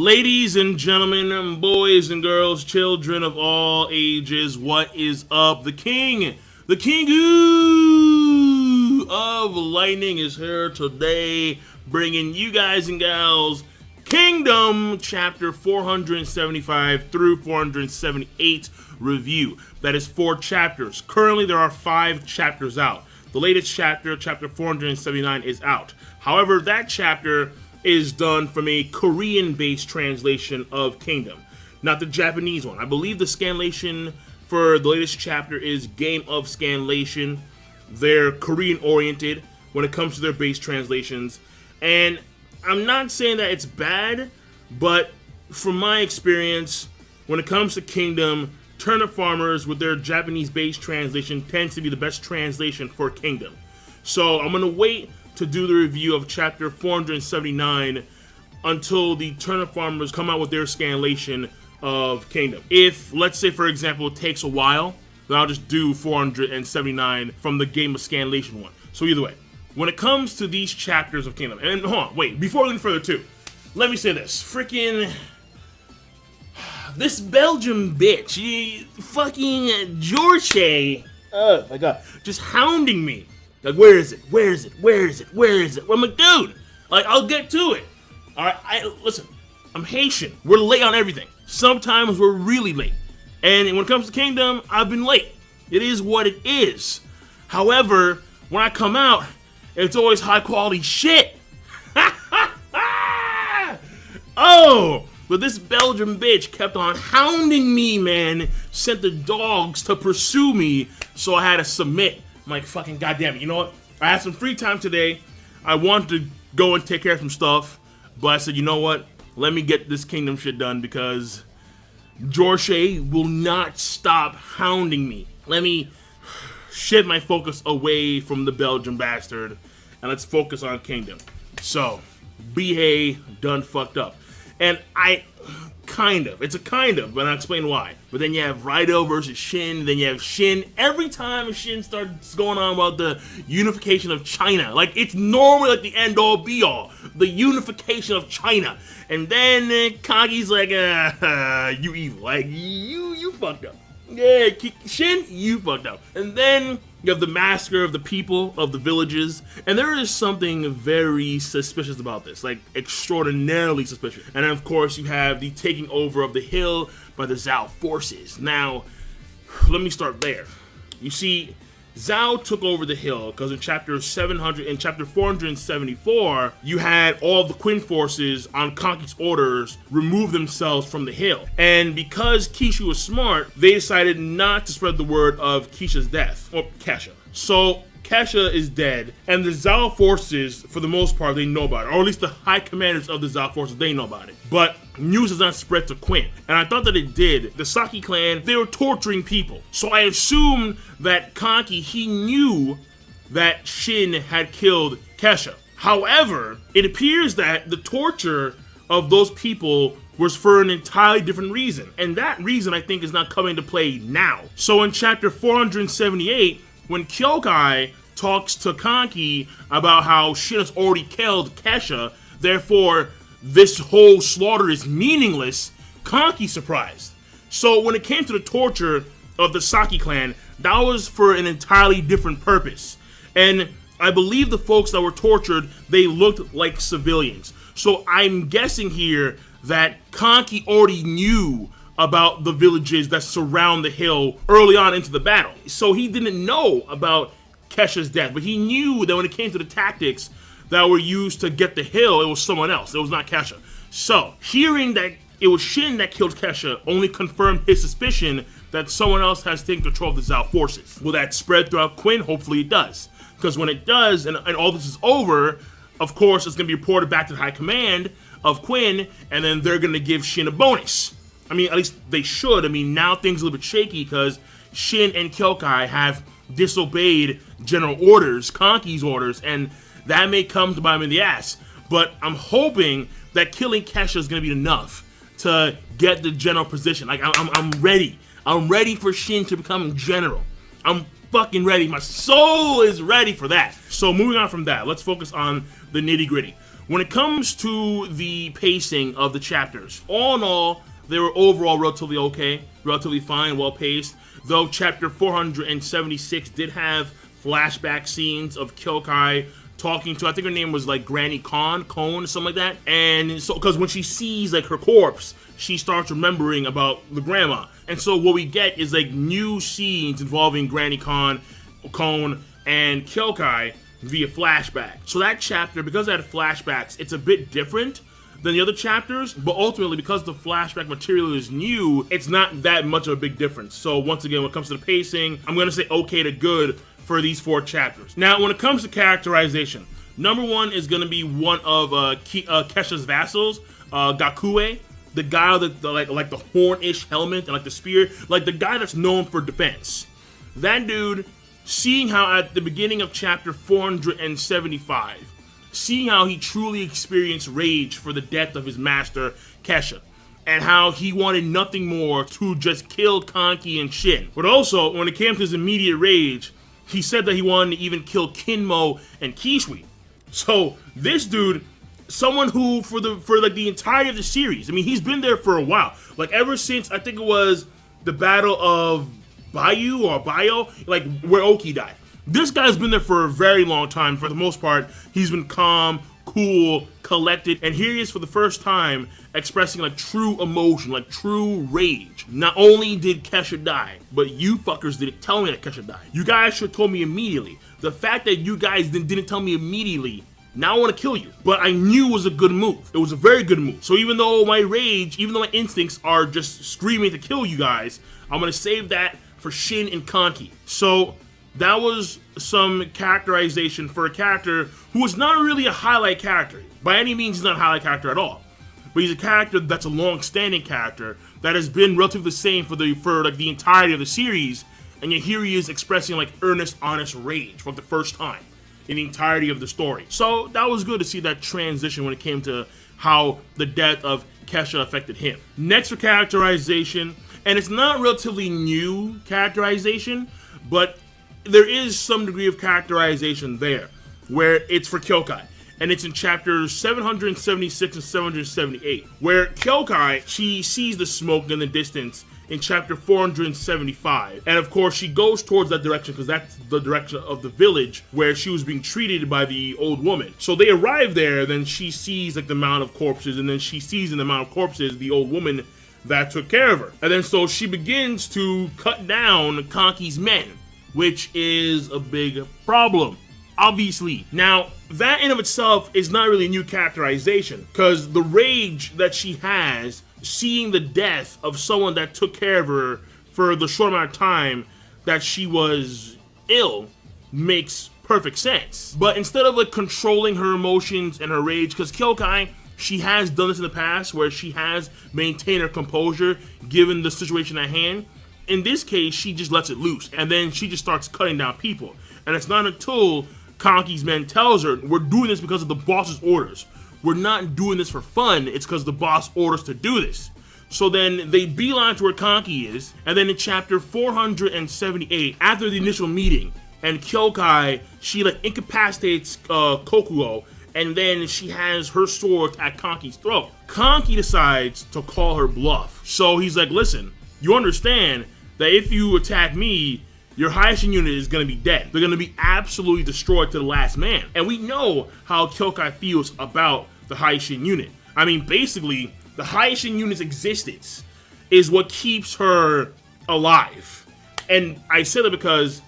Ladies and gentlemen, boys and girls, children of all ages, what is up? The king of lightning is here today, bringing you guys and gals Kingdom Chapter 475 through 478 review. That is 4 chapters. Currently, there are 5 chapters out. The latest chapter, chapter 479, is out. However, that chapter is done from a Korean-based translation of Kingdom, not the Japanese one. I believe the scanlation for the latest chapter is Game of Scanlation. They're Korean-oriented when it comes to their base translations. And I'm not saying that it's bad, but from my experience, when it comes to Kingdom, Turnip Farmers with their Japanese-based translation tends to be the best translation for Kingdom. So I'm going to wait to do the review of chapter 479 until the Turnip Farmers come out with their scanlation of Kingdom. If, let's say for example, it takes a while, then I'll just do 479 from the Game of Scanlation one. So either way, when it comes to these chapters of Kingdom, and hold on, wait, before we go further too, let me say this, freaking this Belgian bitch, fucking George, oh my god, just hounding me. Like, where is it? Where is it? Where is it? Where is it? I'm like, dude, like, I'll get to it. All right, listen, I'm Haitian. We're late on everything. Sometimes we're really late. And when it comes to Kingdom, I've been late. It is what it is. However, when I come out, it's always high quality shit. Oh, but this Belgian bitch kept on hounding me, man. Sent the dogs to pursue me, so I had to submit. I'm like, fucking goddamn it, you know what? I had some free time today. I wanted to go and take care of some stuff, but I said, you know what? Let me get this Kingdom shit done because George will not stop hounding me. Let me shift my focus away from the Belgian bastard and let's focus on Kingdom. So, BA done fucked up. And it's a kind of, but I'll explain why. But then you have Raido versus Shin, then you have Shin. Every time Shin starts going on about the unification of China, like it's normally like the end all be all, the unification of China. And then Kanki's like, you evil, like you fucked up. Yeah, Shin, you fucked up. And then you have the massacre of the people, of the villages, and there is something very suspicious about this, like extraordinarily suspicious. And then of course you have the taking over of the hill by the Zhao forces. Now, let me start there. You see, Zhao took over the hill because in chapter 474, you had all the Qin forces on Kanki's orders remove themselves from the hill. And because Kishu was smart, they decided not to spread the word of Kisha's death, or Kesha. So Kesha is dead, and the Zhao forces, for the most part, they know about it, or at least the high commanders of the Zhao forces, they know about it. But news has not spread to Qin, and I thought that it did. The Saki clan, they were torturing people, so I assumed that Kanki, he knew that Shin had killed Kesha. However, it appears that the torture of those people was for an entirely different reason, and that reason I think is not coming into play now. So in chapter 478, when Kyokai talks to Kanki about how Shin has already killed Kesha, therefore this whole slaughter is meaningless, Kanki's surprised. So when it came to the torture of the Saki clan, that was for an entirely different purpose. And I believe the folks that were tortured, they looked like civilians. So I'm guessing here that Kanki already knew about the villages that surround the hill early on into the battle. So he didn't know about Kesha's death, but he knew that when it came to the tactics that were used to get the hill, it was someone else. It was not Kesha. So hearing that it was Shin that killed Kesha only confirmed his suspicion that someone else has taken control of the Zhao forces. Will that spread throughout Qin? Hopefully it does. Because when it does, and all this is over, of course it's going to be reported back to the high command of Qin, and then they're going to give Shin a bonus. I mean, at least they should. I mean, now things are a little bit shaky because Shin and Kyokai have disobeyed general orders, Kanki's orders, and that may come to bite him in the ass. But I'm hoping that killing Kesha is going to be enough to get the general position. Like, I'm ready. I'm ready for Shin to become general. I'm fucking ready. My soul is ready for that. So moving on from that, let's focus on the nitty gritty. When it comes to the pacing of the chapters, all in all, they were overall relatively okay, relatively fine, well paced, though chapter 476 did have flashback scenes of Kyokai talking to, I think her name was like Granny Cone, something like that. And so, because when she sees like her corpse, she starts remembering about the grandma. And so what we get is like new scenes involving Granny Cone, and Kyokai via flashback. So that chapter, because it had flashbacks, it's a bit different than the other chapters, but ultimately because the flashback material is new, it's not that much of a big difference. So once again, when it comes to the pacing, I'm gonna say okay to good for these 4 chapters. Now, when it comes to characterization, number 1 is gonna be one of Kesha's vassals, Gakue, the guy with the like the horn-ish helmet and like the spear, like the guy that's known for defense. That dude, seeing how at the beginning of chapter 475, seeing how he truly experienced rage for the death of his master, Kesha, and how he wanted nothing more to just kill Kanki and Shin. But also, when it came to his immediate rage, he said that he wanted to even kill Kinmo and Kishui. So this dude, someone who for like the entirety of the series, I mean, he's been there for a while. Like ever since I think it was the Battle of Bio, like where Oki died. This guy's been there for a very long time. For the most part, he's been calm, cool, collected, and here he is for the first time expressing like true emotion, like true rage. Not only did Kesha die, but you fuckers didn't tell me that Kesha died. You guys should have told me immediately. The fact that you guys didn't tell me immediately, now I want to kill you. But I knew it was a good move. It was a very good move. So even though my rage, even though my instincts are just screaming to kill you guys, I'm going to save that for Shin and Kanki. So that was some characterization for a character who is not really a highlight character. By any means, he's not a highlight character at all. But he's a character that's a long-standing character that has been relatively the same for like the entirety of the series. And yet here he is expressing like earnest, honest rage for the first time in the entirety of the story. So that was good to see that transition when it came to how the death of Kesha affected him. Next for characterization, and it's not relatively new characterization, but there is some degree of characterization there, where it's for Kyokai. And it's in chapters 776 and 778, where Kyokai, she sees the smoke in the distance in chapter 475. And of course, she goes towards that direction because that's the direction of the village where she was being treated by the old woman. So they arrive there, then she sees like the amount of corpses, and then she sees in the amount of corpses the old woman that took care of her. And then so she begins to cut down Kanki's men, which is a big problem, obviously. Now, that in of itself is not really a new characterization, because the rage that she has seeing the death of someone that took care of her for the short amount of time that she was ill makes perfect sense. But instead of like controlling her emotions and her rage, because Kyokai, she has done this in the past where she has maintained her composure given the situation at hand. In this case, she just lets it loose, and then she just starts cutting down people. And it's not until Kanki's men tells her, we're doing this because of the boss's orders. We're not doing this for fun, it's because the boss orders to do this. So then they beeline to where Kanki is, and then in chapter 478, after the initial meeting, and Kyokai, she like incapacitates Kokuo, and then she has her sword at Kanki's throat. Kanki decides to call her bluff. So he's like, listen, you understand that if you attack me, your Hi Shin Unit is going to be dead. They're going to be absolutely destroyed to the last man. And we know how Kyokai feels about the Hi Shin Unit. I mean, basically, the Hi Shin Unit's existence is what keeps her alive. And I say that because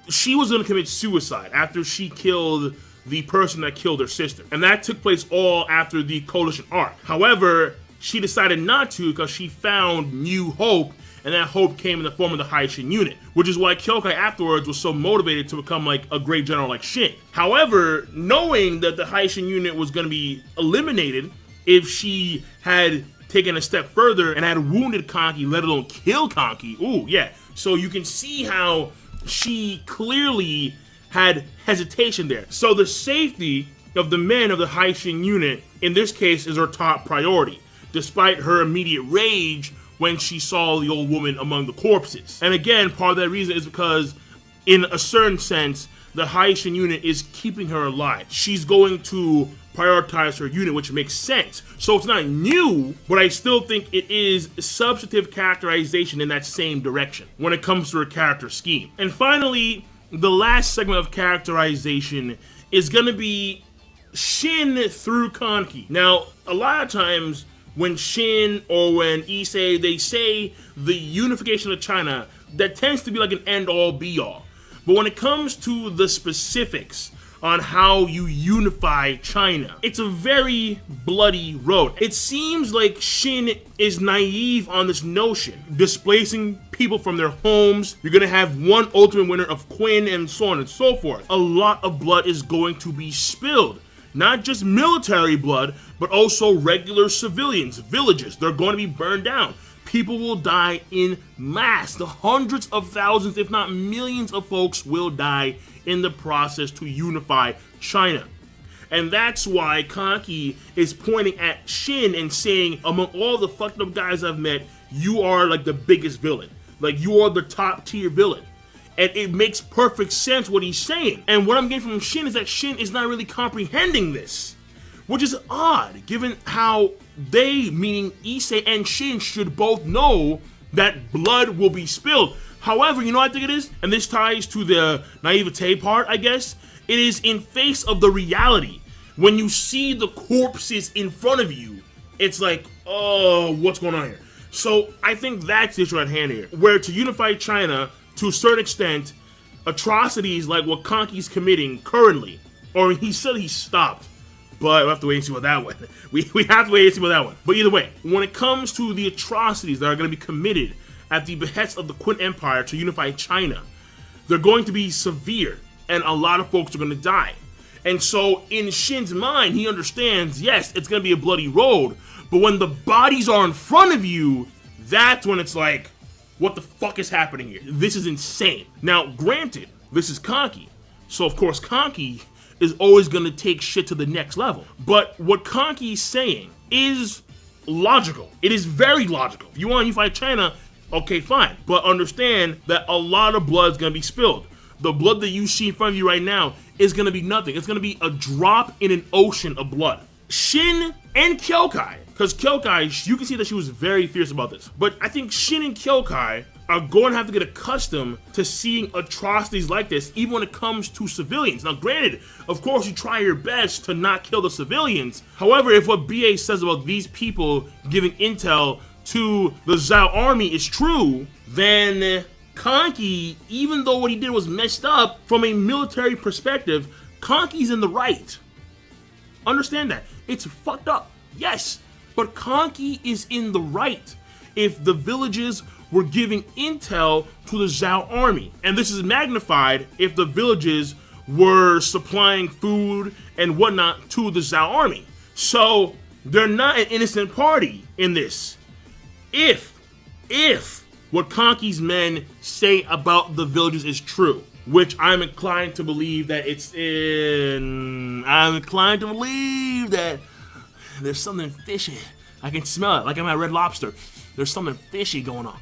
she was going to commit suicide after she killed the person that killed her sister. And that took place all after the Coalition arc. However, she decided not to because she found new hope, and that hope came in the form of the Hi Shin Unit, which is why Kyokai afterwards was so motivated to become like a great general like Shin. However, knowing that the Hi Shin Unit was going to be eliminated if she had taken a step further and had wounded Kanki, let alone kill Kanki, ooh, yeah. So you can see how she clearly had hesitation there. So the safety of the men of the Hi Shin Unit, in this case, is her top priority, despite her immediate rage when she saw the old woman among the corpses. And again, part of that reason is because, in a certain sense, the Hi Shin Unit is keeping her alive. She's going to prioritize her unit, which makes sense. So it's not new, but I still think it is substantive characterization in that same direction when it comes to her character scheme. And finally, the last segment of characterization is gonna be Shin through Kanki. Now, a lot of times when Shin or when Issei, they say the unification of China, that tends to be like an end-all be-all. But when it comes to the specifics on how you unify China, it's a very bloody road. It seems like Shin is naive on this notion. Displacing people from their homes, you're gonna have one ultimate winner of Quinn, and so on and so forth. A lot of blood is going to be spilled. Not just military blood, but also regular civilians, villages. They're going to be burned down. People will die in mass. The hundreds of thousands, if not millions of folks will die in the process to unify China. And that's why Kanki is pointing at Shin and saying, among all the fucked up guys I've met, you are like the biggest villain. Like, you are the top tier villain. And it makes perfect sense what he's saying. And what I'm getting from Shin is that Shin is not really comprehending this, which is odd, given how they, meaning Issei and Shin, should both know that blood will be spilled. However, you know what I think it is? And this ties to the naivete part, I guess. It is in face of the reality. When you see the corpses in front of you, it's like, oh, what's going on here? So I think that's the issue at hand here. Where to unify China, to a certain extent, atrocities like what Kanki's committing currently, or he said he stopped, but we'll have to wait and see what that one. We have to wait and see what that one. But either way, when it comes to the atrocities that are going to be committed at the behest of the Qin Empire to unify China, they're going to be severe, and a lot of folks are going to die. And so in Shin's mind, he understands, yes, it's going to be a bloody road, but when the bodies are in front of you, that's when it's like, what the fuck is happening here? This is insane. Now, granted, this is Kanki, so of course Kanki is always gonna take shit to the next level. But what Kanki is saying is logical. It is very logical. If you want to unify China, okay, fine. But understand that a lot of blood is gonna be spilled. The blood that you see in front of you right now is gonna be nothing. It's gonna be a drop in an ocean of blood. Shin and Kyokai, because Kyokai, you can see that she was very fierce about this. But I think Shin and Kyokai are going to have to get accustomed to seeing atrocities like this, even when it comes to civilians. Now, granted, of course, you try your best to not kill the civilians. However, if what BA says about these people giving intel to the Zhao army is true, then Kanki, even though what he did was messed up from a military perspective, Kanki's in the right. Understand that. It's fucked up, yes, but Kanki is in the right if the villages were giving intel to the Zhao army. And this is magnified if the villages were supplying food and whatnot to the Zhao army. So they're not an innocent party in this. If what Kanki's men say about the villages is true, which I'm inclined to believe that I'm inclined to believe that there's something fishy. I can smell it, like I'm at Red Lobster. There's something fishy going on.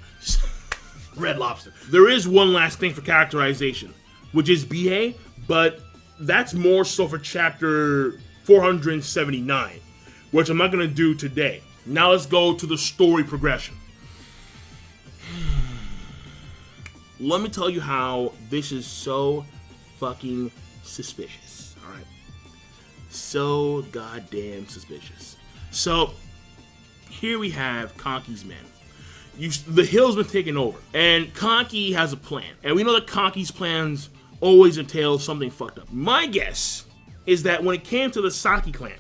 Red Lobster. There is one last thing for characterization, which is BA, but that's more so for chapter 479, which I'm not gonna do today. Now let's go to the story progression. Let me tell you how this is so fucking suspicious, alright? So goddamn suspicious. So, here we have Kanki's men. The hill's been taken over, and Kanki has a plan. And we know that Kanki's plans always entail something fucked up. My guess is that when it came to the Saki clan,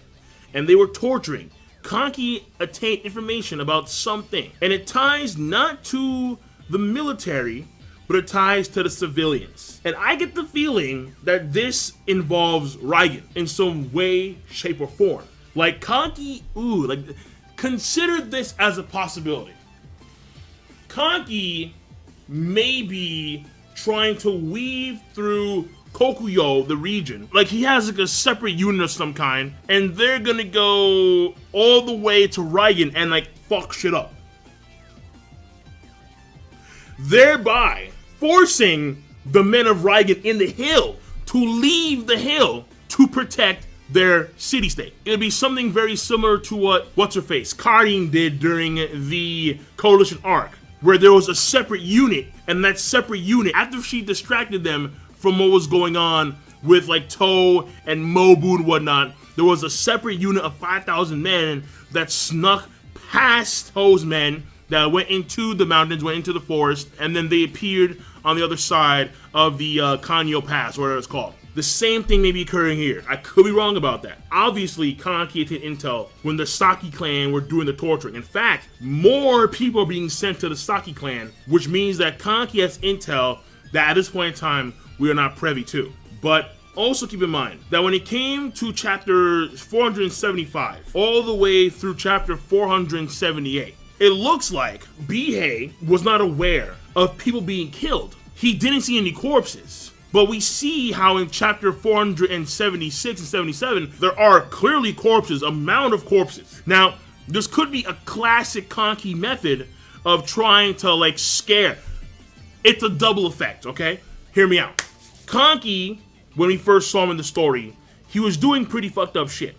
and they were torturing, Kanki attained information about something. And it ties not to the military, but it ties to the civilians. And I get the feeling that this involves Reigen in some way, shape, or form. Like Kanki, consider this as a possibility. Kanki may be trying to weave through Kokuyo, the region. Like he has like a separate unit of some kind, and they're gonna go all the way to Reigen and like fuck shit up. Thereby forcing the men of Reigen in the hill to leave the hill to protect their city-state. It'll be something very similar to what What's-Her-Face, Karin did during the Coalition arc, where there was a separate unit, and that separate unit, after she distracted them from what was going on with like Toe and Mobu and whatnot, there was a separate unit of 5,000 men that snuck past Toe's men that went into the mountains, went into the forest, and then they appeared on the other side of the Kanyo Pass, whatever it's called. The same thing may be occurring here. I could be wrong about that. Obviously, Kanki obtained intel when the Saki clan were doing the torturing. In fact, more people are being sent to the Saki clan, which means that Kanki has intel that at this point in time, we are not privy to. But also keep in mind that when it came to chapter 475, all the way through chapter 478, it looks like Bihei was not aware of people being killed. He didn't see any corpses. But we see how in chapter 476 and 77, there are clearly corpses, a mound of corpses. Now, this could be a classic Kanki method of trying to like scare. It's a double effect, okay? Hear me out. Kanki, when we first saw him in the story, he was doing pretty fucked up shit.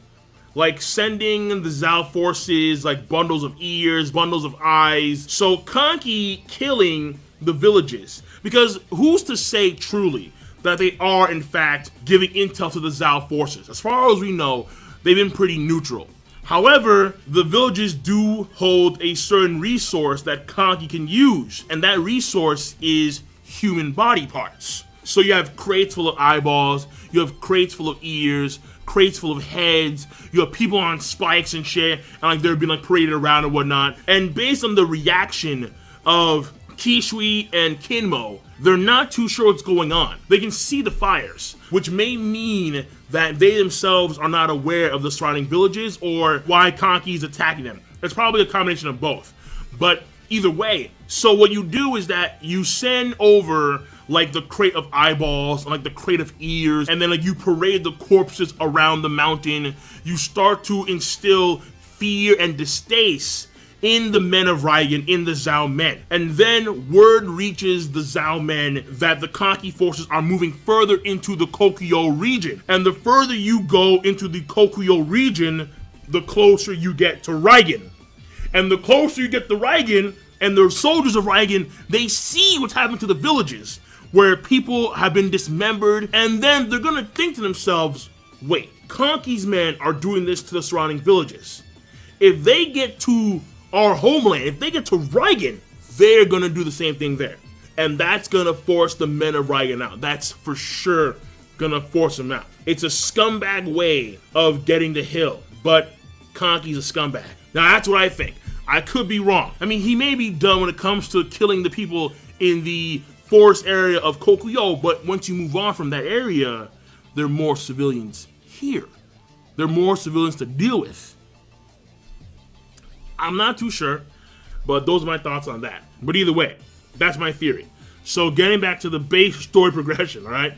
Like sending the Zhao forces like bundles of ears, bundles of eyes. So Kanki killing the villages. Because who's to say truly that they are in fact giving intel to the Zhao forces? As far as we know, they've been pretty neutral. However, the villages do hold a certain resource that Kanki can use, and that resource is human body parts. So you have crates full of eyeballs, you have crates full of ears, crates full of heads, you have people on spikes and shit, and like they're being like paraded around and whatnot. And based on the reaction of Kishui and Kinmo, they're not too sure what's going on. They can see the fires, which may mean that they themselves are not aware of the surrounding villages or why Kanki is attacking them. It's probably a combination of both. But either way, so what you do is that you send over like the crate of eyeballs and like the crate of ears, and then like you parade the corpses around the mountain. You start to instill fear and distaste in the men of Raigen, in the Zhao men. And then word reaches the Zhao men that the Kanki forces are moving further into the Kokyo region. And the further you go into the Kokyo region, the closer you get to Raigen. And the closer you get to Raigen, and the soldiers of Raigen, they see what's happening to the villages, where people have been dismembered, and then they're gonna think to themselves, wait, Kanki's men are doing this to the surrounding villages. If they get to our homeland, if they get to Raigen, they're gonna do the same thing there. And that's gonna force the men of Raigen out. That's for sure gonna force them out. It's a scumbag way of getting the hill, but Kanki's a scumbag. Now that's what I think. I could be wrong. I mean, he may be dumb when it comes to killing the people in the forest area of Kokyo, but once you move on from that area, there are more civilians here. There are more civilians to deal with. I'm not too sure, but those are my thoughts on that. But either way, that's my theory. So getting back to the base story progression, all right?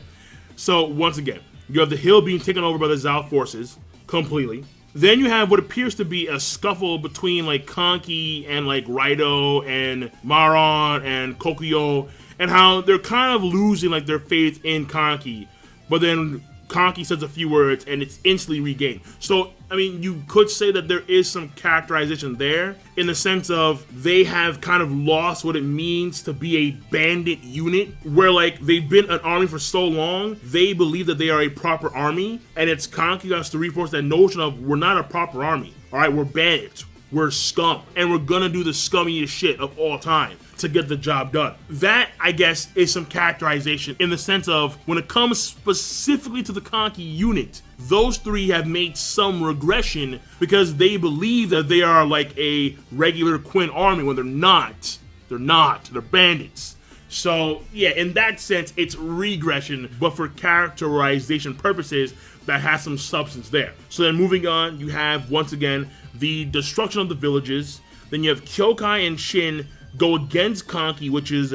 So once again, you have the hill being taken over by the Zhao forces completely. Then you have what appears to be a scuffle between like Kanki and like Raido and Maron and Kokyo, and how they're kind of losing like their faith in Kanki. But then Kanki says a few words and it's instantly regained. So, I mean, you could say that there is some characterization there in the sense of they have kind of lost what it means to be a bandit unit, where like they've been an army for so long, they believe that they are a proper army, and it's Kanki who has to reinforce that notion of we're not a proper army, all right? We're bandits, we're scum, and we're gonna do the scummiest shit of all time to get the job done. That, I guess, is some characterization in the sense of when it comes specifically to the Kanki unit, those three have made some regression because they believe that they are like a regular Quinn army when they're not. They're not. They're bandits. So, yeah, in that sense, it's regression, but for characterization purposes, that has some substance there. So then moving on, you have, once again, the destruction of the villages. Then you have Kyokai and Shin go against Kanki, which is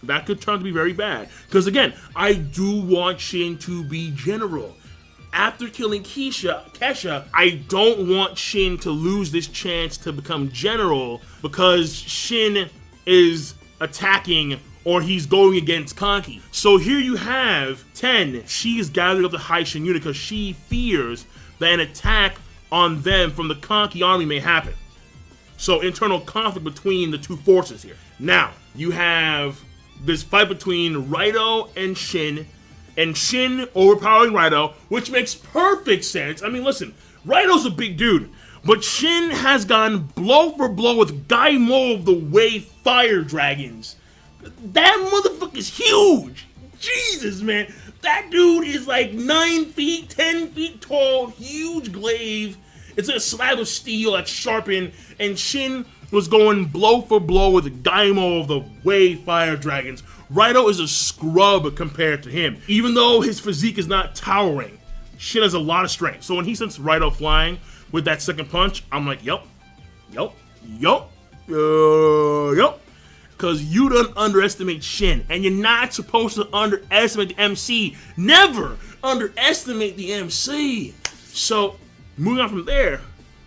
that could turn out to be very bad. Because again, I do want Shin to be general. After killing Kesha, I don't want Shin to lose this chance to become general because Shin is attacking or he's going against Kanki. So here you have Ten. She is gathering up the Hi Shin Unit because she fears that an attack on them from the Kanki army may happen. So internal conflict between the two forces here. Now, you have this fight between Raito and Shin overpowering Raito, which makes perfect sense. I mean, listen, Raito's a big dude, but Shin has gone blow for blow with Gaimo of the Way Fire Dragons. That motherfucker's huge. Jesus, man. That dude is like 9 feet, 10 feet tall, huge glaive. It's a slab of steel that's sharpened, and Shin was going blow for blow with Gaimo of the Way Fire Dragons. Raito is a scrub compared to him. Even though his physique is not towering, Shin has a lot of strength. So when he sends Raito flying with that second punch, I'm like, yup. Because you don't underestimate Shin, and you're not supposed to underestimate the MC. Never underestimate the MC. So moving on from there,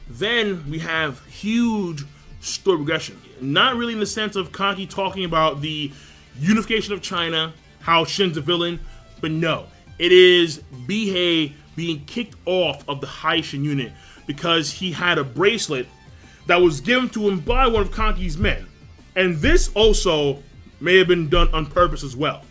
then we have huge story progression. Not really in the sense of Kanki talking about the unification of China, how Shin's a villain, but no. It is Bihei being kicked off of the Hi Shin Unit because he had a bracelet that was given to him by one of Kanki's men. And this also may have been done on purpose as well.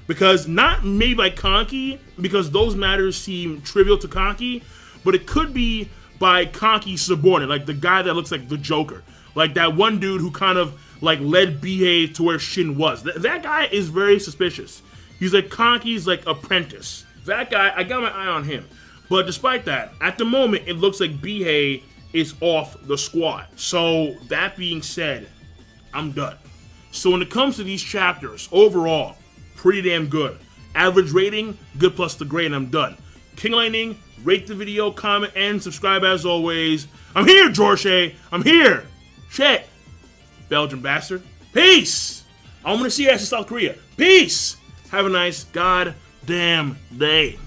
Because not maybe by Kanki, because those matters seem trivial to Kanki, but it could be by Kanki's subordinate, like the guy that looks like the Joker. Like that one dude who kind of like led Bihei to where Shin was. That guy is very suspicious. He's like Kanki's like apprentice. That guy, I got my eye on him. But despite that, at the moment, it looks like Bihei is off the squad. So that being said, I'm done. So when it comes to these chapters, overall, pretty damn good. Average rating, good plus the grade, and I'm done. King Lightning, rate the video, comment, and subscribe as always. I'm here, George. I'm here. Shit. Belgian bastard. Peace. I'm gonna see you guys in South Korea. Peace. Have a nice goddamn day.